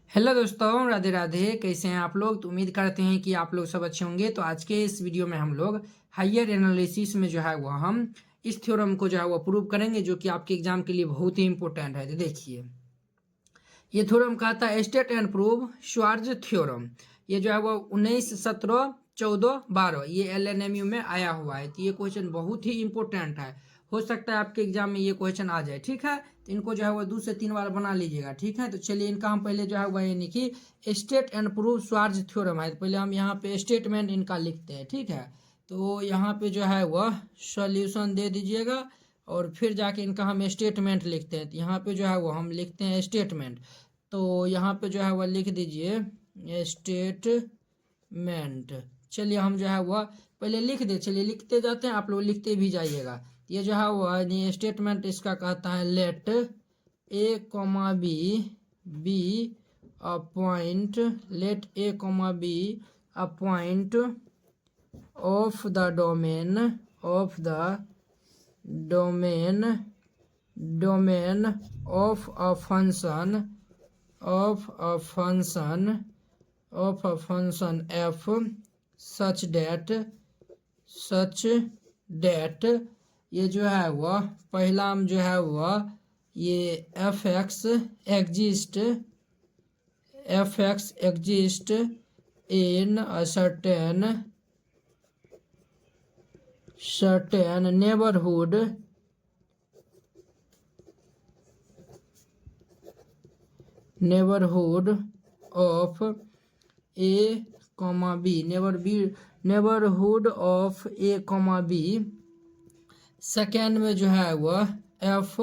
Hello दोस्तों, राधे राधे। कैसे हैं आप लोग? तो उम्मीद करते हैं कि आप लोग सब अच्छे होंगे। तो आज के इस वीडियो में हम लोग हायर एनालिसिस में जो है वो हम इस थ्योरम को जो है वो प्रूव करेंगे, जो कि आपके एग्जाम के लिए बहुत ही इंपॉर्टेंट है। तो देखिए, ये थ्योरम कहता है स्टेट एंड प्रूव श्वार्ज थ्योरम। ये जो है वो 19, 17, 14, 12 ये LNMU में आया हुआ है। तो ये क्वेश्चन बहुत ही इंपॉर्टेंट है। हो सकता है आपके एग्जाम में ये क्वेश्चन आ जाए, ठीक है। तो इनको जो है वो 2 से 3 बार बना लीजिएगा, ठीक है। तो चलिए, इनका हम पहले जो है वह यानी कि स्टेट एंड प्रूव श्वार्ज थ्योरम है। तो पहले हम यहाँ पे स्टेटमेंट इनका लिखते हैं, ठीक है। तो यहाँ पे जो है वह सॉल्यूशन दे दीजिएगा और फिर जाके इनका हम स्टेटमेंट लिखते हैं। तो यहाँ पे जो है वो हम लिखते हैं स्टेटमेंट। तो यहाँ पे जो है वह लिख दीजिए स्टेटमेंट। चलिए, हम जो है वह पहले लिख दे, चलिए लिखते जाते हैं, आप लोग लिखते भी जाइएगा। ये जो है वह स्टेटमेंट इसका कहता है let A comma B be a point, let A comma B a point of the domain of a function f such that ये जो है वह पहला हम जो है वह ये f X exist in a certain neighborhood of a comma b neighborhood of a comma b। Second में जो है वह F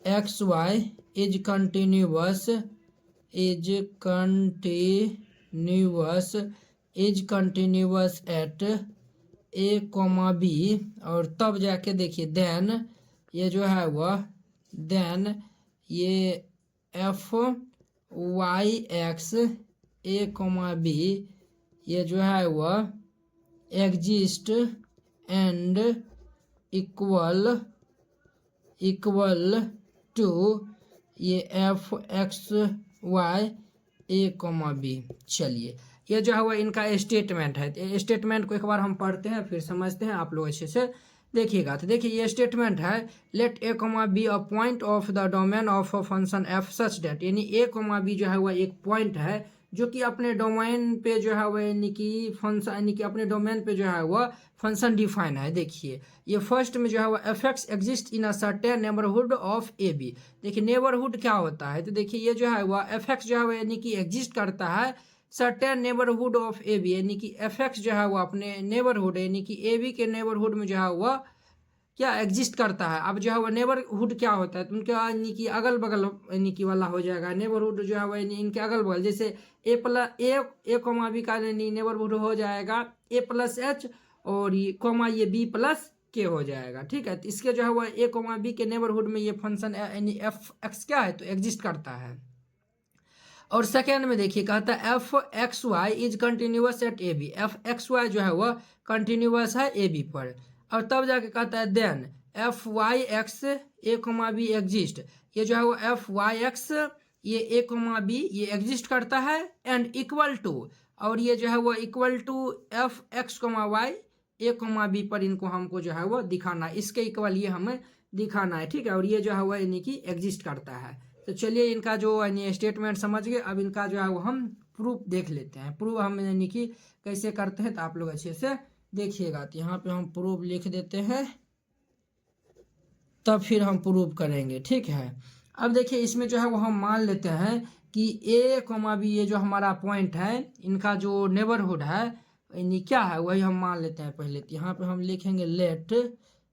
X Y is continuous at A comma B. और तब जाके देखिए देन ये जो है वह देन ये F Y X A comma B ये जो है वह एग्जिस्ट एंड इक्वल टू ये f X Y A comma B. चलिए, ये जो है वो इनका स्टेटमेंट है। स्टेटमेंट को एक बार हम पढ़ते हैं, फिर समझते हैं, आप लोग अच्छे से देखिएगा। तो देखिए, ये स्टेटमेंट है let A comma B a point of the domain of a function F such that, यानी ए कॉमा बी जो है वह एक पॉइंट है जो कि अपने डोमेन पे जो है वह यानी कि फंक्शन यानी कि अपने डोमेन पे जो है वह फंक्शन डिफाइन है। देखिए, ये फर्स्ट में जो है वह F X exist in a certain neighbourhood of A B. देखिए, नेबरहुड क्या होता है? तो देखिए, ये जो है वह एफ एक्स जो है वह यानी कि एग्जिस्ट करता है certain neighbourhood of A B, यानी कि एफ एक्स जो है वो अपने नेबरहुड यानी कि ए बी के नेबरहुड में जो है वह क्या एग्जिस्ट करता है। अब जो है वो नेबरहुड क्या होता है? तो उनके यानी कि अगल बगल यानी कि वाला हो जाएगा। नेबरहुड जो है वो यानी इनके अगल बगल, जैसे ए कॉमा बी का यानी नेबरहुड हो जाएगा ए प्लस एच, और ये कॉमा ये बी प्लस के हो जाएगा, ठीक है। तो इसके जो है वो ए कॉमा बी के नेबरहुड में ये फंक्शन यानी एफ एक्स क्या है, तो एग्जिस्ट करता है। और सेकेंड में देखिए, कहता है F X Y is continuous at A B. F X Y जो है वह कंटिन्यूअस है ए बी पर। और तब जाके कहता है then F Y X A comma B exist. ये जो है वो एफ वाई एक्स ये ए कॉमा बी ये एग्जिस्ट करता है एंड इक्वल टू, और ये जो है वो equal to F X comma Y A comma B पर इनको हमको जो है वो दिखाना है, इसके इक्वल ये हमें दिखाना है, ठीक है। और ये जो है वो यानी कि एग्जिस्ट करता है। तो चलिए, इनका जो यानी स्टेटमेंट समझ गए। अब इनका जो है वो हम प्रूफ देख लेते हैं। प्रूफ हम यानी कि कैसे करते हैं, तो आप लोग अच्छे से देखिएगा। तो यहाँ पे हम प्रूफ लिख देते हैं, तब फिर हम प्रूफ करेंगे, ठीक है। अब देखिए, इसमें जो है वो हम मान लेते हैं कि ए कॉमा बी ये जो हमारा पॉइंट है इनका जो नेबरहुड है यानी क्या है, वही हम मान लेते हैं पहले। तो यहाँ पे हम लिखेंगे लेट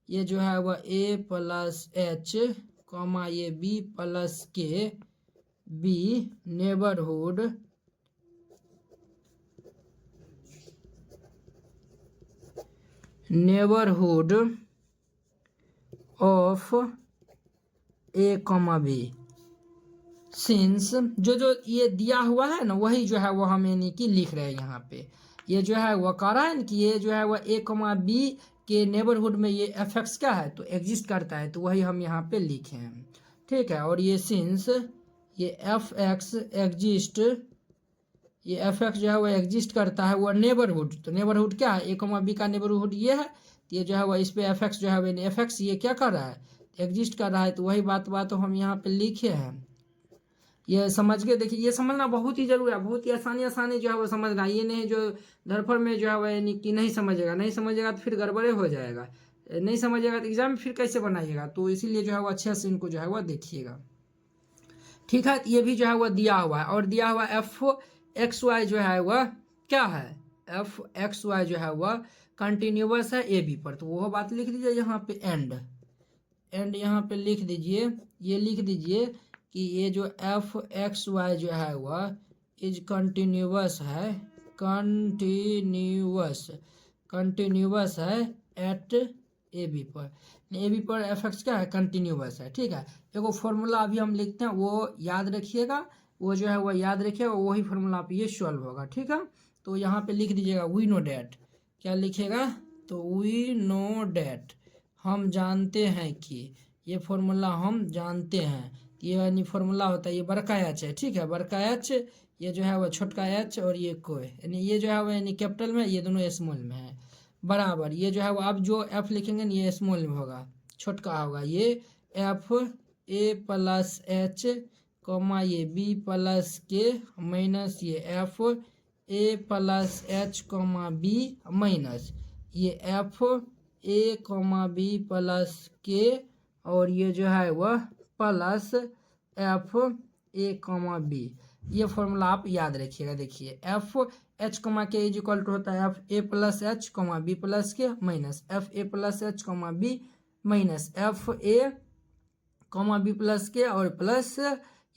ये जो है वह ए प्लस एच कॉमा ये B plus K B neighbourhood of A comma B. Since जो ये दिया हुआ है ना, वही जो है वो हम यानी कि लिख रहे हैं यहाँ पे। ये जो है वह कह रहा है कि ये जो है वह ए कॉमा बी के नेबरहुड में ये एफ एक्स क्या है, तो एग्जिस्ट करता है, तो वही हम यहाँ पे लिखे हैं, ठीक है। और ये सिंस ये एफ एक्स एग्जिस्ट, ये एफ एक्स जो है वो एग्जिस्ट करता है वो नेबरहुड। तो नेबरहुड क्या है, ए कॉमा बी का नेबरहुड ये है। तो ये जो है वो इस पे एफ एक्स जो है वो एफ एक्स ये क्या कर रहा है, एग्जिस्ट कर रहा है। तो वही बात हम यहाँ पे लिखे हैं, ये समझ के देखिए। ये समझना बहुत ही जरूरी है, बहुत ही आसानी जो है वो समझना। ये नहीं जो धरफड़ में जो है वो यानी कि नहीं समझेगा तो फिर गड़बड़े हो जाएगा, नहीं समझेगा तो एग्जाम फिर कैसे बनाइएगा। तो इसीलिए जो है वो अच्छे से इनको जो है वो देखिएगा, ठीक है। ये भी जो है वह दिया हुआ है, और दिया हुआ एफ एक्स वाई जो है वह क्या है, एफ एक्स वाई जो है वह कंटिन्यूअस है ए बी पर। तो वह बात लिख दीजिए यहाँ पे, एंड यहाँ पे लिख दीजिए, ये लिख दीजिए कि ये जो एफ एक्स वाई जो है वह इज कंटिन्यूअस है, कंटिन्यूअस है एट ए बी पर। ए बी पर एफ एक्स क्या है, कंटिन्यूअस है, ठीक है। एगो फॉर्मूला अभी हम लिखते हैं वो याद रखिएगा, वो जो है वो याद रखिएगा, वही फॉर्मूला पे ये सॉल्व होगा, ठीक है। तो यहाँ पे लिख दीजिएगा वी नो डैट, क्या लिखेगा, तो वी नो डैट, हम जानते हैं कि, ये फॉर्मूला हम जानते हैं। ये यानी फॉर्मूला होता है, ये बड़का एच है, ठीक है, बड़का एच, ये जो है वो छोटका एच, और ये कोई यानी ये जो है वो यानी कैपिटल में, ये दोनों स्मॉल में है, बराबर। ये जो है वो अब जो एफ लिखेंगे ना ये स्मॉल में होगा, छोटका होगा, ये F A plus H comma ये बी प्लस के माइनस ये F A plus H comma B minus ये F A comma B plus K, और ये जो है वह प्लस एफ ए कॉमा बी। ये फॉर्मूला आप याद रखिएगा। देखिए F H comma K is equal to होता है एफ ए plus H comma B plus के माइनस एफ ए plus H comma B minus F ए कॉमा बी प्लस के और प्लस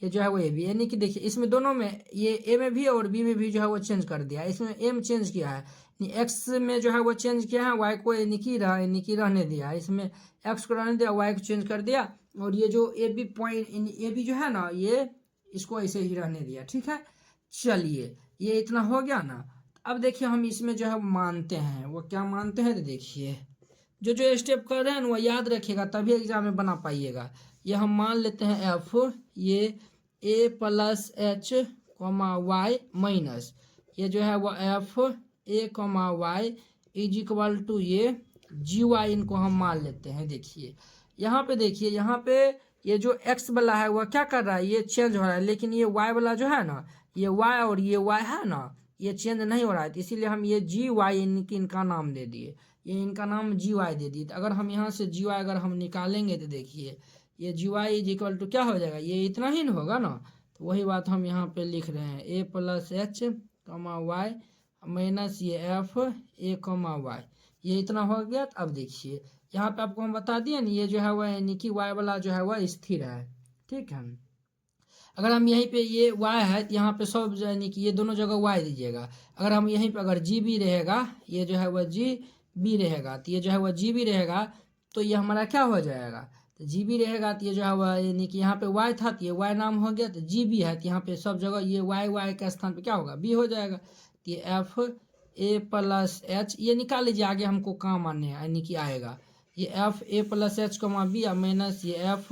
ये जो है वो ए बी। यानी कि देखिए इसमें दोनों में ये ए में भी और बी में भी जो है वो चेंज कर दिया, इसमें ए में चेंज किया है, एक्स में जो है वो चेंज किया है, वाई को यानी कि रहने दिया, इसमें एक्स को रहने दिया, वाई को चेंज कर दिया, और ये जो A B point A B जो है ना ये इसको ऐसे ही रहने दिया, ठीक है। चलिए ये इतना हो गया ना। अब देखिए हम इसमें जो है मानते हैं, वो क्या मानते हैं, तो देखिए जो जो स्टेप कर रहे हैं ना वो याद रखिएगा, तभी एग्जाम में बना पाइएगा। ये हम मान लेते हैं एफ ये A plus H comma Y minus ये जो है वो F A comma Y is equal to ये जी वाई, इनको हम मान लेते हैं। देखिए यहाँ पे, देखिए यहाँ पे ये जो x वाला है वह क्या कर रहा है, ये चेंज हो रहा है, लेकिन ये y वाला जो है ना, ये y और ये y है ना, ये चेंज नहीं हो रहा है। तो इसीलिए हम ये जी वाई इनका नाम दे दिए, ये इनका नाम जी वाई दे दिए। तो अगर हम यहाँ से जी वाई अगर हम निकालेंगे तो देखिए ये G Y is equal to क्या हो जाएगा, ये इतना ही ना होगा ना। तो वही बात हम यहाँ पे लिख रहे हैं, ए प्लस एच कमा वाई माइनस ये एफ ए कमा वाई, ये इतना हो गया। तो अब देखिए यहाँ पे आपको हम बता दिए ना, ये जो है वह यानी कि वाई वाला जो है वह स्थिर है, ठीक है। अगर हम यहीं पे ये y है तो यहाँ पे सब यानी कि ये दोनों जगह y दीजिएगा। अगर हम यहीं पे अगर जी बी रहेगा, ये जो है वह जी बी रहेगा, तो ये जो है वह जी बी रहेगा, तो ये हमारा क्या हो जाएगा, तो जी बी रहेगा, तो ये जो है वह यानी कि यहाँ पे y था तो ये y नाम हो गया, तो जी बी है तो यहाँ पे सब जगह ये y के स्थान पे क्या होगा, b हो जाएगा। तो ये एफ ए प्लस एच ये निकाल लीजिए, आगे हमको काम आने यानी कि आएगा, ये F A plus H comma B minus ये एफ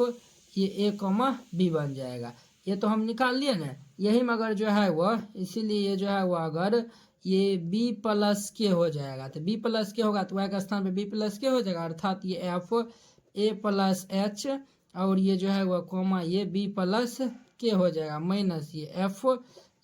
ये ए कॉमा बी बन जाएगा। ये तो हम निकाल लिए ना, यही में अगर जो है वह, इसीलिए ये जो है वह अगर ये b प्लस के हो जाएगा तो b प्लस के होगा तो y का स्थान पे b प्लस के हो जाएगा, अर्थात ये एफ ए प्लस एच और ये जो है वह कोमा ये b प्लस के हो जाएगा माइनस ये एफ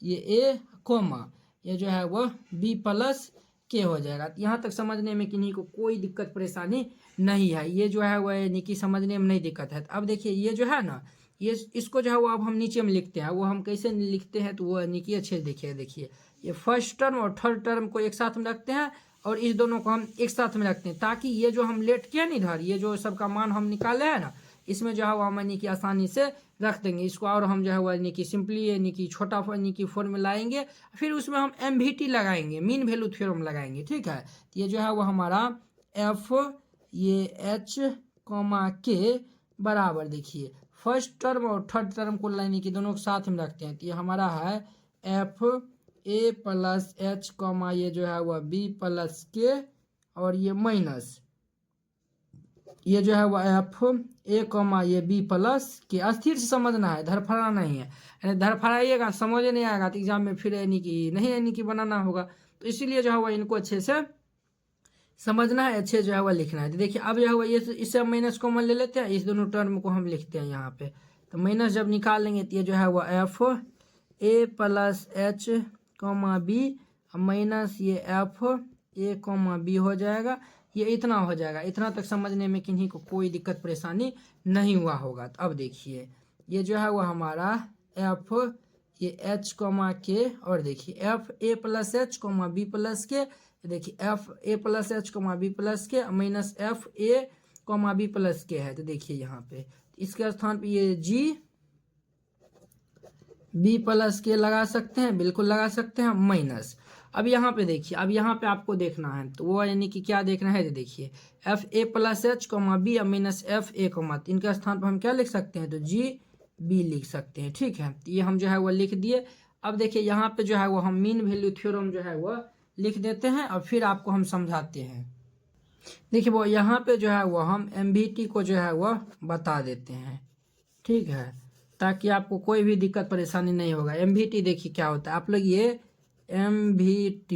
ये ए कोमा ये जो है वह b प्लस के हो जाएगा। यहाँ तक समझने में किन्हीं को कोई दिक्कत परेशानी नहीं है, ये जो है वह यानी कि समझने में नहीं दिक्कत है। तो अब देखिए ये जो है ना, ये इसको जो है वो अब हम नीचे में लिखते हैं, वो हम कैसे लिखते हैं तो वो यानी कि अच्छे से देखिए। देखिए ये फर्स्ट टर्म और थर्ड टर्म को एक साथ में रखते हैं और इस दोनों को हम एक साथ में रखते हैं, ताकि ये जो हम लेट किया नहीं इधर, ये जो सबका मान हम निकाले हैं ना, इसमें जो है वो हम यानी कि आसानी से रख देंगे इसको। और हम जो है वो यानी कि सिंपली यानी कि छोटा यानी कि फॉर्म में लाएंगे, फिर उसमें हम MVT लगाएंगे, मीन वैल्यू थ्योरम लगाएंगे, ठीक है। तो ये जो है वो हमारा एफ ये एच कॉमा के बराबर, देखिए फर्स्ट टर्म और थर्ड टर्म को यानी कि दोनों को साथ में रखते हैं। तो ये हमारा है एफ ए प्लस एच कॉमा ये जो है वह बी प्लस के और ये माइनस ये जो है वो एफ ए कॉमा ये बी प्लस के, अस्थिर से समझना है, धरफड़ा नहीं है। यानी धरफड़ाइएगा समझ नहीं आएगा तो एग्जाम में फिर यानी कि नहीं यानी कि बनाना होगा। तो इसीलिए जो है वो इनको अच्छे से समझना है, अच्छे जो है वो लिखना है। तो देखिए अब जो है वो ये इससे हम माइनस कॉमन ले लेते हैं, इस दोनों टर्म को हम लिखते हैं यहाँ पे। तो माइनस जब निकाल लेंगे तो ये जो है वो एफ ए plus H comma B minus ये एफ ए कॉमा बी हो जाएगा। ये इतना हो जाएगा। इतना तक समझने में किन्हीं को कोई दिक्कत परेशानी नहीं हुआ होगा। तो अब देखिए ये जो है वो हमारा एफ ये एच कॉमा के, और देखिए एफ ए plus H comma B plus K, देखिए एफ ए plus H comma B plus के माइनस एफ ए कॉमा बी प्लस के है। तो देखिए यहाँ पे इसके स्थान पे ये जी बी प्लस के लगा सकते हैं, बिल्कुल लगा सकते हैं, माइनस। अब यहाँ पे देखिए, अब यहाँ पे आपको देखना है तो वो यानी कि क्या देखना है, देखिए एफ ए plus H comma B minus F ए कॉमा, इनके स्थान पर हम क्या लिख सकते हैं, तो जी बी लिख सकते हैं। ठीक है, तो ये हम जो है वो लिख दिए। अब देखिए यहाँ पे जो है वो हम मीन वैल्यू थ्योरम जो है वो लिख देते हैं और फिर आपको हम समझाते हैं। देखिए वो यहाँ पे जो है वो हम MVT को जो है वो बता देते हैं। ठीक है, ताकि आपको कोई भी दिक्कत परेशानी नहीं होगा। MVT देखिए क्या होता है, आप लोग ये MVT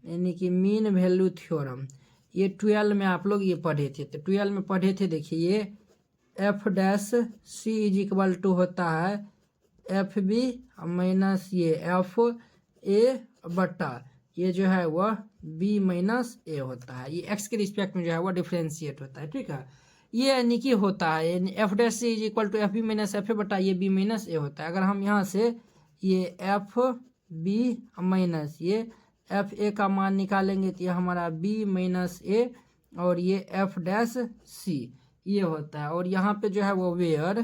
यानी कि मीन वैल्यू थ्योरम, ये 12 में आप लोग ये पढ़े थे। तो 12 में पढ़े थे, देखिए ये F dash C is equal to होता है एफ बी माइनस ये एफ ए बटा ये जो है वह बी माइनस ए होता है। ये एक्स के रिस्पेक्ट में जो है वह डिफ्रेंशिएट होता है। ठीक है, ये यानी कि होता है F dash C is equal to F B minus F A बटा ये बी माइनस ए होता है। अगर हम यहाँ से ये एफ बी माइनस ये एफ ए का मान निकालेंगे तो ये हमारा बी माइनस ए और ये एफ डैश सी ये होता है। और यहाँ पे जो है वो वेयर,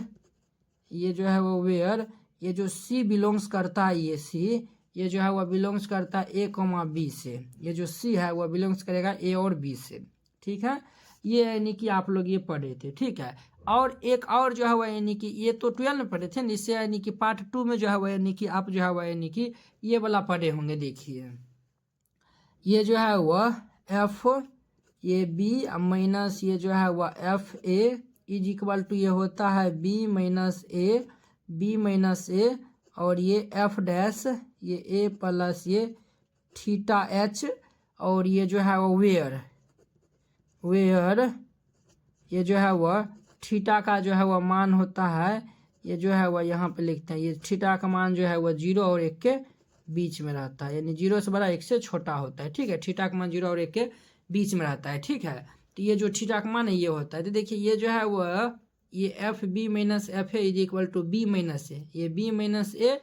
ये जो है वो वेयर, ये जो सी बिलोंग्स करता है, ये सी ये जो है वह बिलोंग्स करता है ए कॉमा बी से। ये जो सी है वह बिलोंग्स करेगा ए और बी से। ठीक है, ये यानी कि आप लोग ये पढ़े थे। ठीक है, और एक और जो है वह यानी कि ये तो 12 में पढ़े थे, इससे यानी कि पार्ट 2 में जो है वह यानी कि आप जो है वह यानी कि ये वाला पढ़े होंगे। देखिए ये जो है वह एफ ये बी माइनस ये जो है वह F A is equal to ये होता है B minus A, B minus A और ये एफ डैश ये ए प्लस ये थीटा एच और ये जो है वो वेयर, वेयर ये जो है वह थीटा का जो है वह मान होता है, ये जो है वह यहाँ पे लिखते हैं, ये थीटा का मान जो है वह 0 और 1 के बीच में रहता है, यानी 0 से बड़ा 1 से छोटा होता है। ठीक है, थीटा का मान 0 और 1 के बीच में रहता है। ठीक है, तो ये जो थीटा का मान है ये होता है। तो देखिए ये जो है वह ये F B minus F A is equal to B minus A, ये बी माइनस ए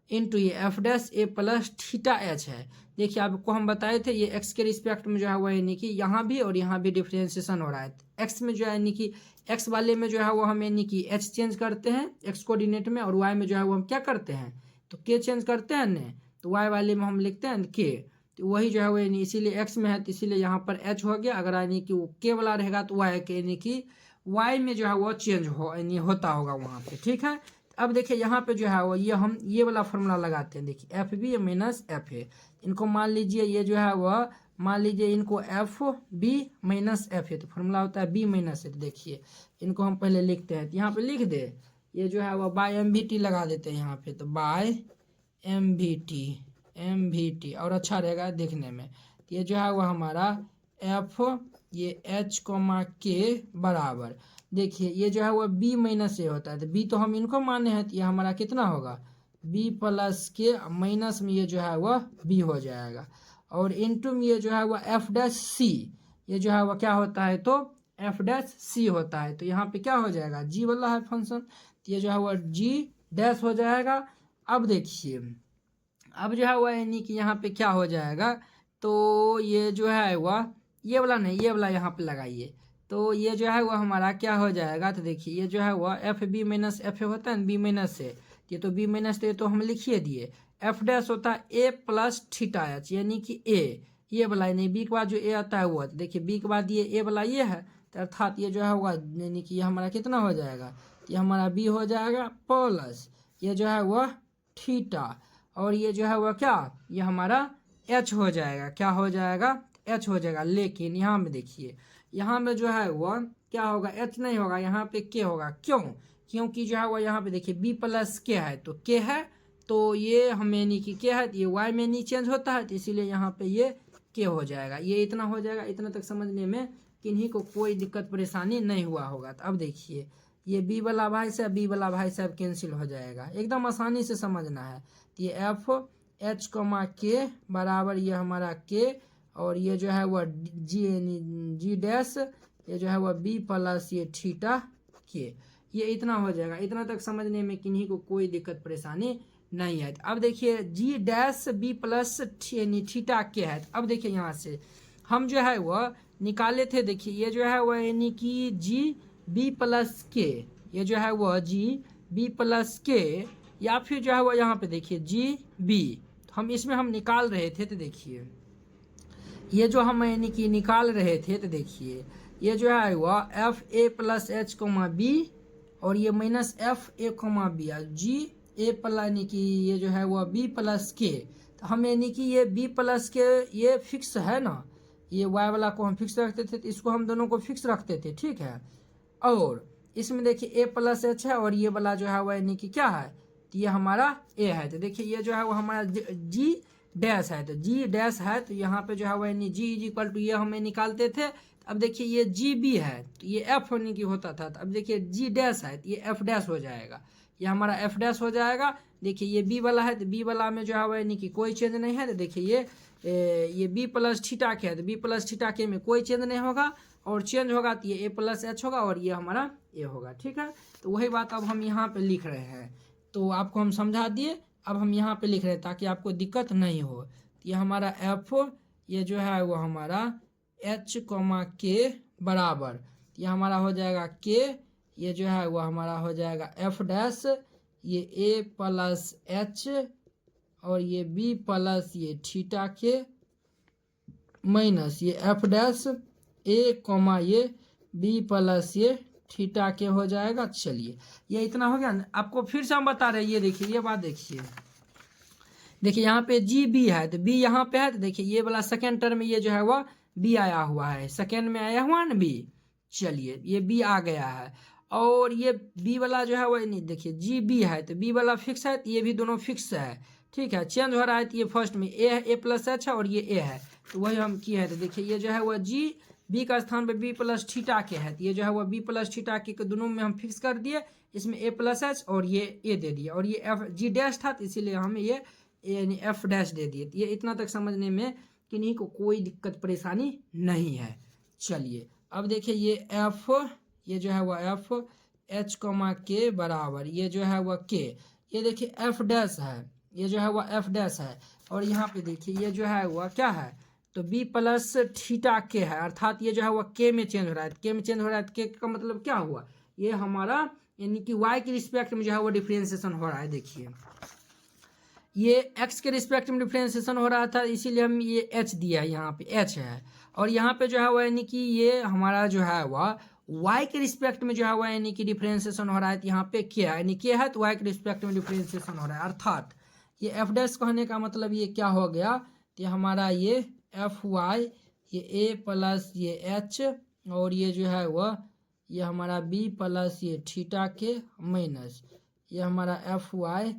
इंटू ये F dash A plus theta H है। देखिए आपको हम बताए थे ये एक्स के रिस्पेक्ट में जो है वो यानी कि यहाँ भी और यहाँ भी डिफ्रेंशिएशन हो रहा है। एक्स में जो है यानी कि एक्स वाले में जो है वो हम यानी कि एच चेंज करते हैं एक्स कोऑर्डिनेट में, और वाई में जो है वो हम क्या करते हैं, तो के चेंज करते हैं न, तो वाई वाले में हम लिखते हैं के। तो वही जो है वो यानी इसीलिए एक्स में है तो इसीलिए यहाँ पर एच हो गया। अगर यानी कि वो के वाला रहेगा तो वाई के यानी कि वाई में जो है वो चेंज हो यानी होता होगा वहाँ पे। ठीक है, अब देखिए यहाँ पे जो है वो ये हम ये वाला फॉर्मूला लगाते हैं। देखिए F B minus F A, इनको मान लीजिए ये जो है वह मान लीजिए इनको F B minus F A, तो फॉर्मूला होता है बी माइनस ए। देखिए इनको हम पहले लिखते हैं, तो यहाँ पे लिख दे ये जो है वह बाय एम वी टी लगा देते हैं यहाँ पे, तो बाय एम वी टी और अच्छा रहेगा देखने में। तो ये जो है वह हमारा एफ ये एच कोमा के बराबर, देखिए ये जो है वह बी माइनस ए होता है, तो बी तो हम इनको माने हैं, तो ये हमारा कितना होगा बी प्लस के माइनस में ये जो है वह बी हो जाएगा, और इनटू में ये जो है वह एफ डैश सी, ये जो है वह क्या होता है, तो एफ डैश सी होता है। तो यहाँ पे क्या हो जाएगा जी वाला है फंक्शन, तो ये जो है वह जी डैश हो जाएगा। अब देखिए अब जो है वह यानी कि यहाँ पे क्या हो जाएगा, तो ये जो है वह ये वाला नहीं ये वाला यहाँ पे लगाइए, तो ये जो है वह हमारा क्या हो जाएगा, तो देखिए ये जो है वह F B minus F A होता है बी माइनस से, ये तो बी माइनस तो ये तो हम लिखिए दिए। एफ डैश होता है ए प्लस थीटा एच यानी कि ए ये वाला नहीं, बी के बाद जो ए आता है वो, तो देखिए बी के बाद ये ए वाला ये है, तो अर्थात ये जो है होगा यानी कि ये हमारा कितना हो जाएगा, ये हमारा बी हो जाएगा प्लस ये जो है वह थीटा और ये जो है वह क्या ये हमारा एच हो जाएगा, क्या हो जाएगा एच हो जाएगा। लेकिन यहाँ में देखिए यहाँ में जो है वह क्या होगा, एच नहीं होगा, यहाँ पे के होगा। क्यों? क्योंकि जो है वो यहाँ पे देखिए बी प्लस के है, तो के है तो ये हमें यानी कि के है, तो ये वाई में नहीं चेंज होता है, तो इसीलिए यहाँ पे ये के हो जाएगा। ये इतना हो जाएगा। इतना तक समझने में किन्हीं को कोई दिक्कत परेशानी नहीं हुआ होगा। तो अब देखिए ये बी वाला भाई साहब, बी वाला भाई साहब कैंसिल हो जाएगा, एकदम आसानी से समझना है। तो ये एफ एच कमा के बराबर ये हमारा के, और ये जो है वह जी डैश, ये जो है वह बी प्लस ये थीटा के, ये इतना हो जाएगा। इतना तक समझने में किन्हीं को कोई दिक्कत परेशानी नहीं है। अब देखिए जी dash B plus theta k है। अब देखिए यहाँ से हम जो है वह निकाले थे, देखिए ये जो है वह यानी कि जी बी प्लस के, ये जो है वह जी बी प्लस के, या फिर जो है वह यहाँ पे देखिए जी बी, हम इसमें हम निकाल रहे थे। तो देखिए ये जो हम यानी कि निकाल रहे थे, तो देखिए ये जो है वह एफ ए प्लस एच कोमा बी, और ये minus F A comma B, G A plus यानी कि ये जो है वह बी प्लस के। तो हम यानी कि ये बी प्लस के ये फिक्स है ना, ये वाई वाला को हम फिक्स रखते थे, तो इसको हम दोनों को फिक्स रखते थे, ठीक है। और इसमें देखिए ए प्लस एच है, और ये वाला जो है वह यानी कि क्या है, तो ये हमारा ए है। तो देखिए ये जो है वो हमारा जी डैश है, तो जी डैश है, तो यहाँ पे जो है वह यानी जी इज इक्वल टू ये हमें निकालते थे। अब देखिए ये जी बी है, तो ये एफ यानी कि होता था। तो अब देखिए जी डैश है, तो ये एफ डैश हो जाएगा, ये हमारा एफ डैश हो जाएगा। देखिए ये बी वाला है, तो बी वाला में जो है वह यानी कि कोई चेंज नहीं है। तो देखिए ये बी प्लस थीटा के है, तो बी प्लस थीटा के में कोई चेंज नहीं होगा, और चेंज होगा तो ये ए प्लस एच होगा, और ये हमारा ए होगा, ठीक है। तो वही बात अब हम यहाँ पे लिख रहे हैं, तो आपको हम समझा दिए। अब हम यहाँ पे लिख रहे हैं ताकि आपको दिक्कत नहीं हो। तो ये हमारा एफ, ये जो है वो हमारा एच कोमा के बराबर, ये हमारा हो जाएगा के, ये जो है वो हमारा हो जाएगा एफ डैश, ये ए प्लस एच, और ये बी प्लस ये थीटा के माइनस ये एफ डैश ए कोमा ये बी प्लस ये थीटा के हो जाएगा। चलिए ये इतना हो गया ना। आपको फिर से हम बता रहे हैं, ये देखिए ये बात देखिए, देखिए यहाँ पे जी बी है, तो बी यहाँ पे है, तो देखिए ये वाला सेकेंड टर्म में ये जो है वह बी आया हुआ है, सेकेंड में आया हुआ है ना बी। चलिए ये बी आ गया है, और ये बी वाला जो है वह नहीं, देखिए जी बी है, तो बी वाला फिक्स है, तो ये भी दोनों फिक्स है, ठीक है। चेंज हो रहा है, तो ये फर्स्ट में ए है, ए प्लस एच है, और ये ए है, तो वही हम किए हैं। तो देखिए ये जो है वह जी बी का स्थान पे बी प्लस थीटा के है, तो ये जो है वह बी प्लस थीटा के दोनों में हम फिक्स कर दिए, इसमें ए प्लस एच और ये ए दे दिया, और ये एफ जी डैश था, तो इसीलिए हम ये यानी एफ डैश दे दिए। ये इतना तक समझने में किन्हीं को कोई दिक्कत परेशानी नहीं है। चलिए अब देखिए ये एफ, ये जो है वह एफ एच कोमा के बराबर, ये जो है वह के, ये देखिए एफ डैश है, ये जो है वह एफ डैश है, और यहाँ पे देखिए ये जो है वह क्या है, तो बी प्लस थीटा के है, अर्थात ये जो है वह के में चेंज हो रहा है। के में चेंज हो रहा है, के का मतलब क्या हुआ, ये हमारा यानी कि वाई के रिस्पेक्ट में जो है वो डिफ्रेंसिएशन हो रहा है। देखिए ये एक्स के रिस्पेक्ट में डिफ्रेंसिएशन हो रहा था, इसीलिए हम ये एच दिया है, यहाँ पे एच है, और यहाँ पे जो है वह यानी कि ये हमारा जो है वह वाई के रिस्पेक्ट में जो है वह यानी कि डिफ्रेंसिएशन हो रहा है, तो यहाँ पे क्या है, यानी क्या है, तो वाई के रिस्पेक्ट में डिफ्रेंसिएशन हो रहा है। अर्थात ये एफ डैश कहने का मतलब ये क्या हो गया, तो हमारा ये एफ वाई, ये ए प्लस ये एच, और ये जो है वह ये हमारा बी प्लस ये थीटा के माइनस ये हमारा एफ वाई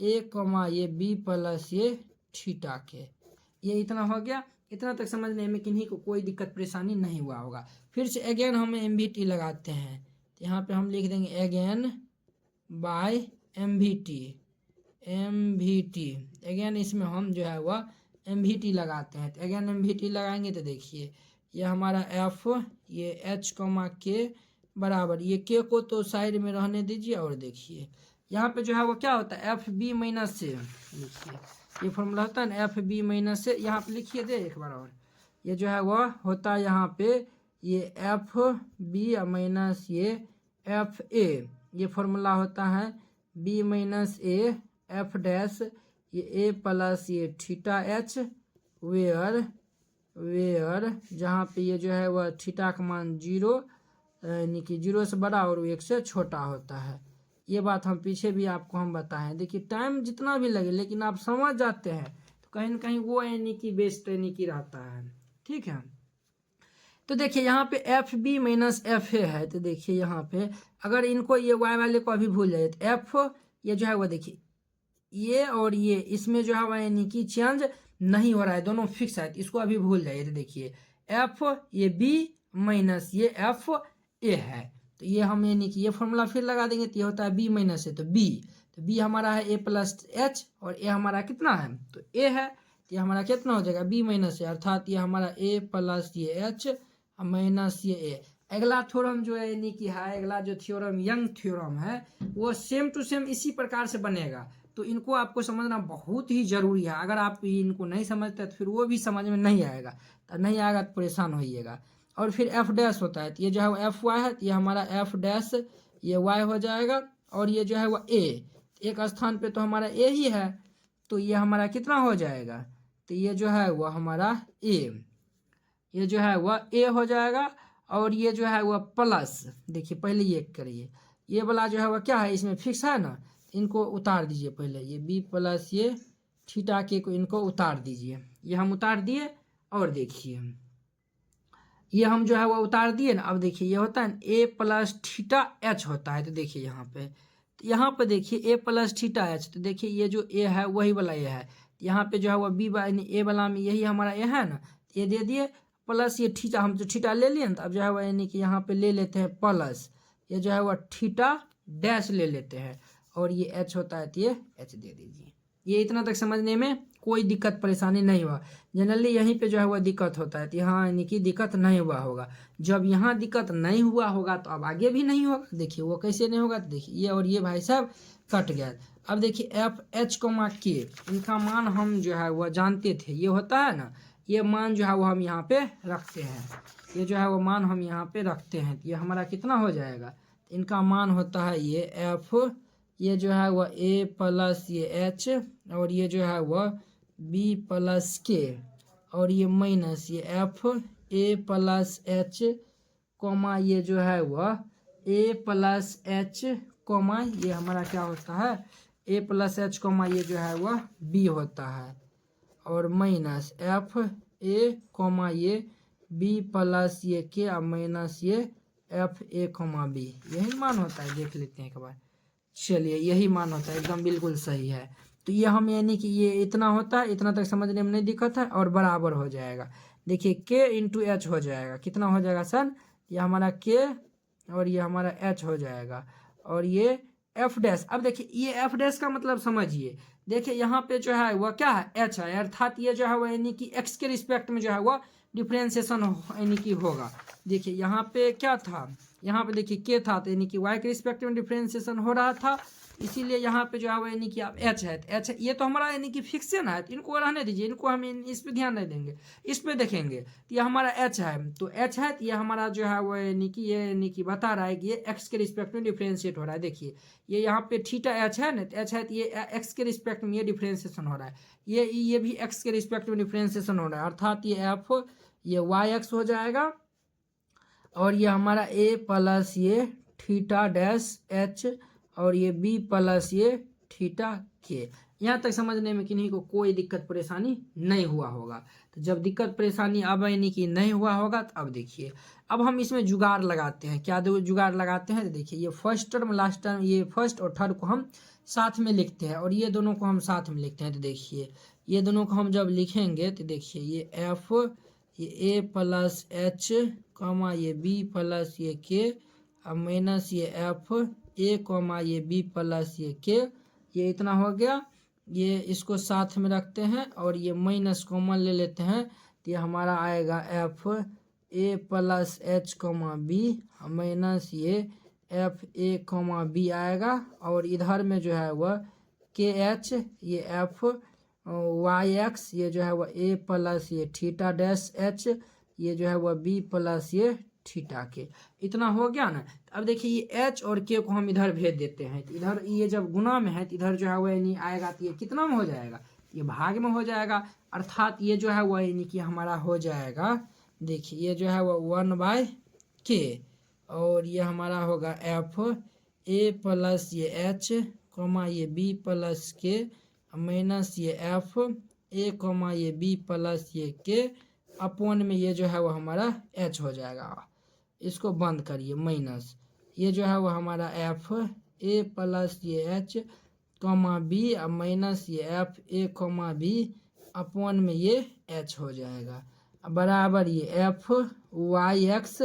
ए कमा ये बी प्लस ये थीटा के, ये इतना हो गया। इतना तक समझने में किन्हीं को कोई दिक्कत परेशानी नहीं हुआ होगा। फिर से अगेन हम एम वी टी लगाते हैं, तो यहाँ पे हम लिख देंगे अगेन बाय एम वी टी, अगेन इसमें हम जो है वह एम वी टी लगाते हैं। तो अगेन एम वी टी लगाएंगे, तो देखिए ये हमारा एफ ये एच कमा के बराबर, ये के को तो साइड में रहने दीजिए, और देखिए यहाँ पे जो है वो क्या होता है, एफ बी माइनस से, देखिए ये फॉर्मूला होता है ना, एफ बी माइनस से, यहाँ पे लिखिए दे एक बार और, ये जो है वह होता है यहाँ पे ये एफ बी माइनस ये एफ ए, ये फॉर्मूला होता है B minus A F dash ये ए प्लस ये थीटा एच, वेयर जहाँ पे ये जो है वह थीटा का मान 0 यानी कि 0 से बड़ा और 1 से छोटा होता है। ये बात हम पीछे भी आपको हम बताएं। देखिए टाइम जितना भी लगे लेकिन आप समझ जाते हैं तो कहीं ना कहीं वो यानी कि बेस्ट यानी कि रहता है, ठीक है। तो देखिए यहाँ पे F B minus F A है, तो देखिए यहाँ पे अगर इनको ये वाई वाले को अभी भूल जाए तो एफ ये जो है वो देखिए ये और ये इसमें जो है वह यानी कि चेंज नहीं हो रहा है, दोनों फिक्स है, तो इसको अभी भूल जाइए। तो देखिए एफ ये बी माइनस ये एफ ए है, तो ये हम यानी कि ये फॉर्मूला फिर लगा देंगे, तो ये होता है बी माइनस ए, तो बी हमारा है ए प्लस एच और ए हमारा कितना है, तो ए है, तो ये हमारा कितना हो जाएगा बी माइनस ए, अर्थात ये हमारा ए प्लस ये एच माइनस ये ए। अगला थ्योरम जो है यानी कि है, अगला जो थ्योरम यंग थ्योरम है वो सेम टू सेम इसी प्रकार से बनेगा, तो इनको आपको समझना बहुत ही जरूरी है। अगर आप इनको नहीं समझते तो फिर वो भी समझ में नहीं आएगा, तो नहीं आएगा तो परेशान होइएगा। और फिर एफ डैश होता है, तो ये जो है वो एफ वाई है, तो ये हमारा एफ डैश ये वाई हो जाएगा, और ये जो है वो ए, एक स्थान पे तो हमारा ए ही है, तो ये हमारा कितना हो जाएगा, तो ये जो है वो हमारा ए, ये जो है वह ए हो जाएगा, और ये जो है वह प्लस, देखिए पहले ये करिए, ये वाला जो है वह क्या है इसमें फिक्स है ना, इनको उतार दीजिए पहले, ये बी प्लस ये थीटा के को इनको उतार दीजिए, ये हम उतार दिए, और देखिए ये हम जो है वो उतार दिए ना। अब देखिए ये होता है ए प्लस थीटा एच होता है, तो देखिए यहाँ पे देखिए ए प्लस थीटा एच, तो देखिए ये जो ए है वही वाला ए है, यहाँ पे जो है वो बी ए वाला में यही हमारा ए है ना, ये दे दिए, प्लस ये थीटा हम जो थीटा ले लिए ना, तो अब जो है वो यानी कि यहाँ पे ले लेते हैं प्लस, ये जो है वो थीटा डैश ले लेते हैं, और ये एच होता है तो ये एच दे दीजिए। ये इतना तक समझने में कोई दिक्कत परेशानी नहीं हुआ। जनरली यहीं पे जो है वह दिक्कत होता है, तो यहाँ यानी कि दिक्कत नहीं हुआ होगा। जब यहाँ दिक्कत नहीं हुआ होगा तो अब आगे भी नहीं होगा। देखिए वो कैसे नहीं होगा, तो देखिए ये और ये भाई साहब कट गया। अब देखिए एफ एच कोमा के, इनका मान हम जो है वह जानते थे, ये होता है ना, ये मान जो है वो हम यहाँ पे रखते हैं, ये जो है वो मान हम यहाँ पे रखते हैं, ये हमारा कितना हो जाएगा, इनका मान होता है ये एफ, ये जो है वह ए प्लस ये एच, और ये जो है वह बी प्लस के, और ये माइनस ये F A plus H coma ये जो है वह ए प्लस एच कोमा ये हमारा क्या होता है ए प्लस एच कोमा ये जो है वह बी होता है, और माइनस एफ ए कोमा ये बी प्लस ये के और माइनस ये एफ ए कोमा बी, यही मान होता है। देख लेते हैं एक बार, चलिए यही मान होता है, एकदम बिल्कुल सही है। तो ये हम यानी कि ये इतना होता है, इतना तक समझने में नहीं दिक्कत है, और बराबर हो जाएगा। देखिए के इंटू एच हो जाएगा, कितना हो जाएगा सन, ये हमारा के और ये हमारा एच हो जाएगा, और ये एफ डैश। अब देखिए ये एफ डैश का मतलब समझिए, देखिए यहाँ पे जो है वह क्या है एच है, अर्थात ये जो है वह यानी कि एक्स के रिस्पेक्ट में जो है वह डिफ्रेंसिएशन यानी कि होगा। देखिए यहाँ पे क्या था, यहाँ पे देखिए के था, तो यानी कि वाई के रिस्पेक्ट में डिफ्रेंसिएशन हो रहा था, इसीलिए यहाँ पे जो है वो यानी कि आप एच है, तो एच ये तो हमारा यानी कि फिक्सन है, तो इनको रहने दीजिए, इनको हम इस पे ध्यान नहीं देंगे, इस पे देखेंगे। तो ये हमारा एच है, तो एच है, तो ये हमारा जो है वो यानी कि ये यानी कि बता रहा है कि ये एक्स के रिस्पेक्ट में डिफ्रेंशिएट हो रहा है। देखिए ये यहाँ पे थीटा एच है ना, तो एच है, तो ये एक्स के रिस्पेक्ट में ये डिफ्रेंशिएशन हो रहा है, ये भी एक्स के रिस्पेक्ट में डिफ्रेंशिएशन हो रहा है, अर्थात ये एफ ये वाई एक्स हो जाएगा, और ये हमारा ए प्लस ये थीटा डैश एच, और ये बी प्लस ये थीटा के। यहाँ तक समझने में किन्हीं को कोई दिक्कत परेशानी नहीं हुआ होगा। तो जब दिक्कत परेशानी अब यानी कि नहीं हुआ होगा, तो अब देखिए अब हम इसमें जुगाड़ लगाते हैं। क्या दो जुगाड़ लगाते हैं, तो देखिए ये फर्स्ट टर्म लास्ट टर्म, ये फर्स्ट और थर्ड को हम साथ में लिखते हैं, और ये दोनों को हम साथ में लिखते हैं। तो देखिए ये दोनों को हम जब लिखेंगे, तो देखिए ये एफ ये ए प्लस एच कॉमा ये बी प्लस ये के और माइनस ये एफ ए कॉमा ये बी प्लस ये के, ये इतना हो गया। ये इसको साथ में रखते हैं और ये माइनस कॉमन ले लेते हैं, तो ये हमारा आएगा एफ ए plus H comma B minus ये एफ ए कॉमा बी आएगा, और इधर में जो है वह के एच ये एफ वाई एक्स ये जो है वह ए प्लस ये थीटा डैश एच ये जो है वह बी प्लस ये थीटा के। इतना हो गया ना। अब देखिए ये एच और के को हम इधर भेज देते हैं, तो इधर ये जब गुना में है तो इधर जो है वह यानी आएगा, तो ये कितना में हो जाएगा, ये भाग में हो जाएगा, अर्थात ये जो है वह यानी कि हमारा हो जाएगा। देखिए ये जो है वह 1/k, और ये हमारा होगा एफ ए प्लस ये एच कॉमा ये बी प्लस के माइनस ये एफ ए कॉमा ये बी प्लस ये के अपॉन में ये जो है वो हमारा एच हो जाएगा। इसको बंद करिए माइनस, ये जो है वो हमारा एफ ए प्लस ये एच कॉमा बी अब माइनस ये F A comma B upon में ये एच हो जाएगा बराबर ये एफ वाई एक्स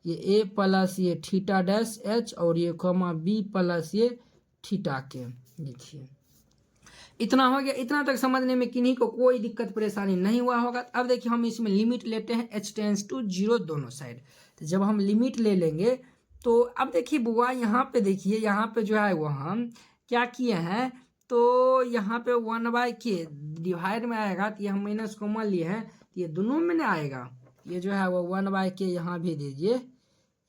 ये ए प्लस ये थीटा डैश एच और ये कॉमा बी प्लस ये थीटा के। देखिए इतना हो गया। इतना तक समझने में किन्हीं को कोई दिक्कत परेशानी नहीं हुआ होगा। अब देखिए हम इसमें लिमिट लेते हैं h टेंस टू 0 दोनों साइड। तो जब हम लिमिट ले लेंगे तो अब देखिए बुआ यहाँ पे देखिए, यहाँ पे जो है वो हम क्या किए हैं, तो यहाँ पे 1/k डिवाइड में आएगा तो ये हम माइनस कॉमन लिए हैं तो ये दोनों में ना आएगा। ये जो है वो 1/k यहाँ भी दीजिए,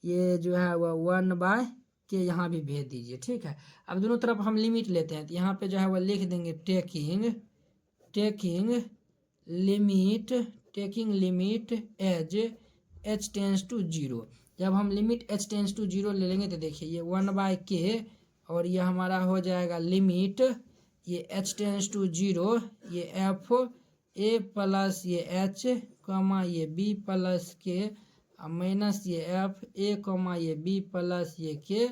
ये जो है वो 1/k यहाँ भी भेज दीजिए। ठीक है, अब दोनों तरफ हम लिमिट लेते हैं तो यहाँ पे जो है वो लिख देंगे taking limit as h tends to 0। जब हम लिमिट h टेंस टू 0 ले लेंगे तो देखिए ये 1/k और ये हमारा हो जाएगा लिमिट ये h टेंस टू 0 ये एफ ए प्लस ये एच कॉमा ये बी प्लस के माइनस ये एफ ए कॉमा ये बी प्लस ये के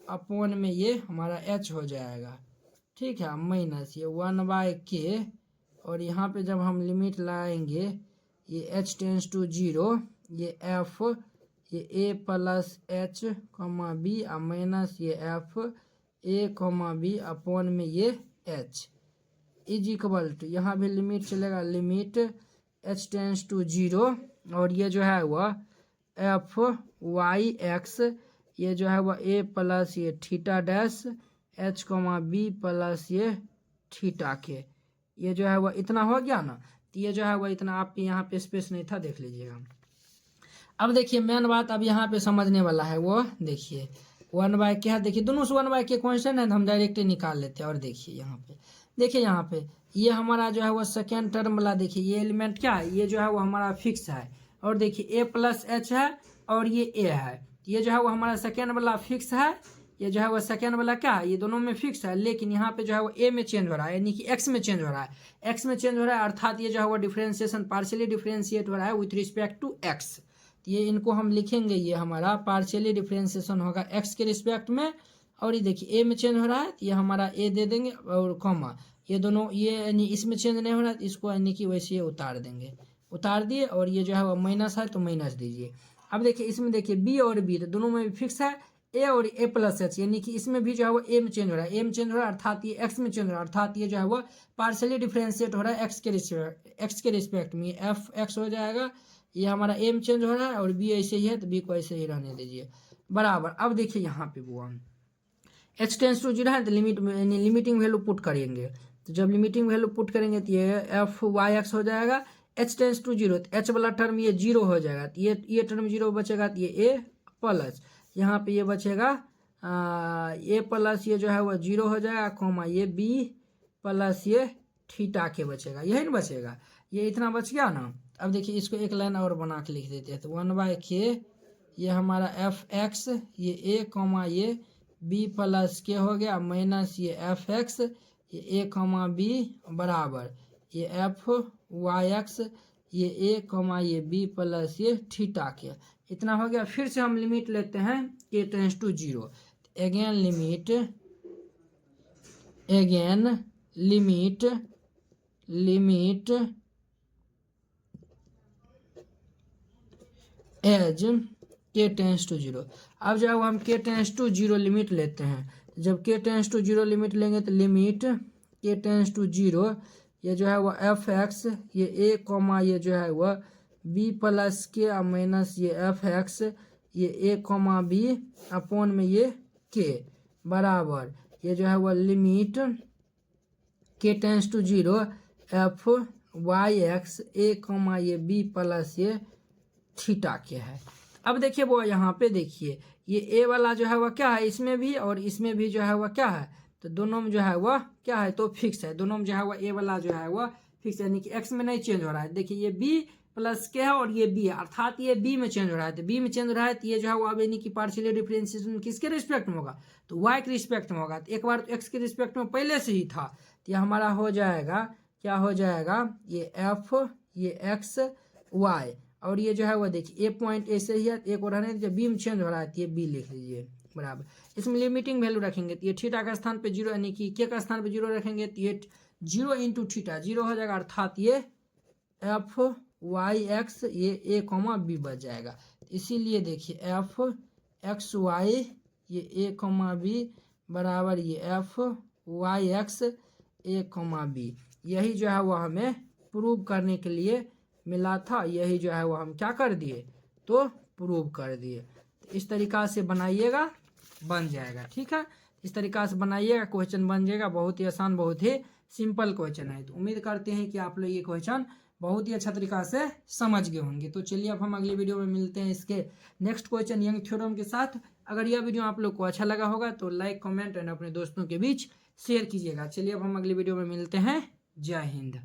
अपॉन में ये हमारा एच हो जाएगा। ठीक है, माइनस ये 1/k और यहाँ पे जब हम लिमिट लाएंगे ये h टेंस टू 0 ये एफ ये A plus H comma B minus ये F A comma B upon में ये एच इज इक्वल टू यहाँ भी लिमिट चलेगा लिमिट h टेंस टू 0 और ये जो है वह एफ वाई एक्स ये जो है वह ए प्लस ये theta dash h comma B plus ये थीटा के। ये जो है वह इतना हो गया ना, तो ये जो है वह इतना आपके यहाँ पे स्पेस नहीं था, देख लीजिएगा। अब देखिए मेन बात अब यहाँ पे समझने वाला है वो देखिए 1/k है। देखिए दोनों से 1/k कॉन्स्टेंट है तो हम डायरेक्टली निकाल लेते हैं। और देखिए यहाँ पे देखिए यहाँ पे ये हमारा जो है वो सेकेंड टर्म वाला देखिए ये एलिमेंट क्या है, ये जो है वो हमारा फिक्स है। और देखिए a प्लस एच है और ये a है, ये जो है वो हमारा सेकेंड वाला फिक्स है, ये जो है वो सेकेंड वाला क्या है, ये दोनों में फिक्स है। लेकिन यहाँ पे जो है वो a में चेंज हो रहा है यानी कि x में चेंज हो रहा है, x में चेंज हो रहा है अर्थात ये जो है वो डिफ्रेंसिएशन पार्शियली डिफ्रेंशिएट हो रहा है विथ रिस्पेक्ट टू x। ये इनको हम लिखेंगे ये हमारा पार्शियली डिफ्रेंसिएशन होगा x के रिस्पेक्ट में। और ये देखिए a में चेंज हो रहा है तो ये हमारा a दे देंगे और कॉमा ये दोनों ये यानी इसमें चेंज नहीं हो रहा है तो इसको यानी कि वैसे उतार देंगे, उतार दिए। और ये जो है वो माइनस है तो माइनस दीजिए। अब देखिए इसमें देखिए b और b तो दोनों में फिक्स है a और a प्लस एच यानी कि इसमें भी जो है वो a में चेंज हो रहा है, a में चेंज हो रहा है अर्थात ये x में चेंज हो रहा है अर्थात ये जो है वो पार्शियली डिफ्रेंशिएट हो रहा है x के रिस्पेक्ट में, एफ एक्स हो जाएगा। ये हमारा a में चेंज हो रहा है और b ऐसे ही है तो b को ऐसे ही रहने दीजिए बराबर। अब देखिए यहाँ पे वो h टेंस टू 0 है तो लिमिटिंग वैल्यू पुट करेंगे। तो जब लिमिटिंग वैल्यू पुट करेंगे तो ये एफ वाई एक्स हो जाएगा h टेंस टू 0 तो h वाला टर्म ये 0 हो जाएगा तो ये टर्म 0 बचेगा तो ये a प्लस यहाँ पे ये बचेगा a प्लस ये जो है वो 0 हो जाएगा कॉमा ये b प्लस ये थीटा के बचेगा, यही ना बचेगा, ये इतना बच गया ना। अब देखिए इसको एक लाइन और बना के लिख देते हैं तो 1/k ये हमारा एफ एक्स ये a कॉमा ये b प्लस के हो गया माइनस ये एफ एक्स ये a कॉमा b बराबर ये एफ वाई एक्स ये a कॉमा ये b प्लस ये थीटा के। इतना हो गया। फिर से हम लिमिट लेते हैं k tends to 0। Again limit as k tends to 0। अब जब हम k टेंस टू 0 लिमिट लेते हैं, जब k टेंस टू 0 लिमिट लेंगे तो लिमिट k टेंस टू 0 ये जो है वह एफ एक्स ये a कॉमा ये जो है वह b प्लस के माइनस ये एफ एक्स ये a कॉमा b अपॉन में ये k बराबर ये जो है वह limit k tends to 0 f Y x a comma ये b प्लस ये थीटा के है। अब देखिए वो यहाँ पे देखिए ये a वाला जो है वह क्या है, इसमें भी और इसमें भी जो है वह क्या है, तो दोनों में जो है वह क्या है तो फिक्स है। दोनों में जो है वह a वाला जो है वह फिक्स है यानी कि x में नहीं चेंज हो रहा है। देखिए ये b प्लस के है और ये b है अर्थात ये b में चेंज हो रहा है। तो b में चेंज हो रहा है तो ये जो है वो अब यानी कि पार्शियली डिफरेंशिएशन किसके रिस्पेक्ट में होगा तो y के रिस्पेक्ट में होगा। तो एक बार तो x के रिस्पेक्ट में पहले से ही था तो ये हमारा हो जाएगा क्या हो जाएगा ये f ये x वाई, और ये जो है वो देखिए ए पॉइंट ऐसे ही है, एक और रहने दीजिए, बीम चेंज हो रहा है तो ये बी लिख लीजिए बराबर। इसमें लिमिटिंग वैल्यू रखेंगे तो ये थीटा का स्थान पे जीरो, यानी कि के का स्थान पे जीरो रखेंगे तो ये जीरो इंटू थीटा जीरो हो जाएगा, अर्थात ये एफ वाई एक्स ये ए कॉमा बी बच जाएगा। इसीलिए देखिए एफ एक्स वाई ये ए कॉमा बी बराबर ये F Y X A comma B, यही जो है वो हमें प्रूव करने के लिए मिला था, यही जो है वो हम क्या कर दिए तो प्रूव कर दिए। तो इस तरीक़ा से बनाइएगा, बन जाएगा। ठीक है, इस तरीक़ा से बनाइएगा, क्वेश्चन बन जाएगा। बहुत ही आसान, बहुत ही सिंपल क्वेश्चन है। तो उम्मीद करते हैं कि आप लोग ये क्वेश्चन बहुत ही अच्छा तरीक़ा से समझ गए होंगे। तो चलिए अब हम अगली वीडियो में मिलते हैं इसके नेक्स्ट क्वेश्चन यंग थ्योरम के साथ। अगर यह वीडियो आप लोग को अच्छा लगा होगा तो लाइक कमेंट एंड अपने दोस्तों के बीच शेयर कीजिएगा। चलिए अब हम अगली वीडियो में मिलते हैं। जय हिंद।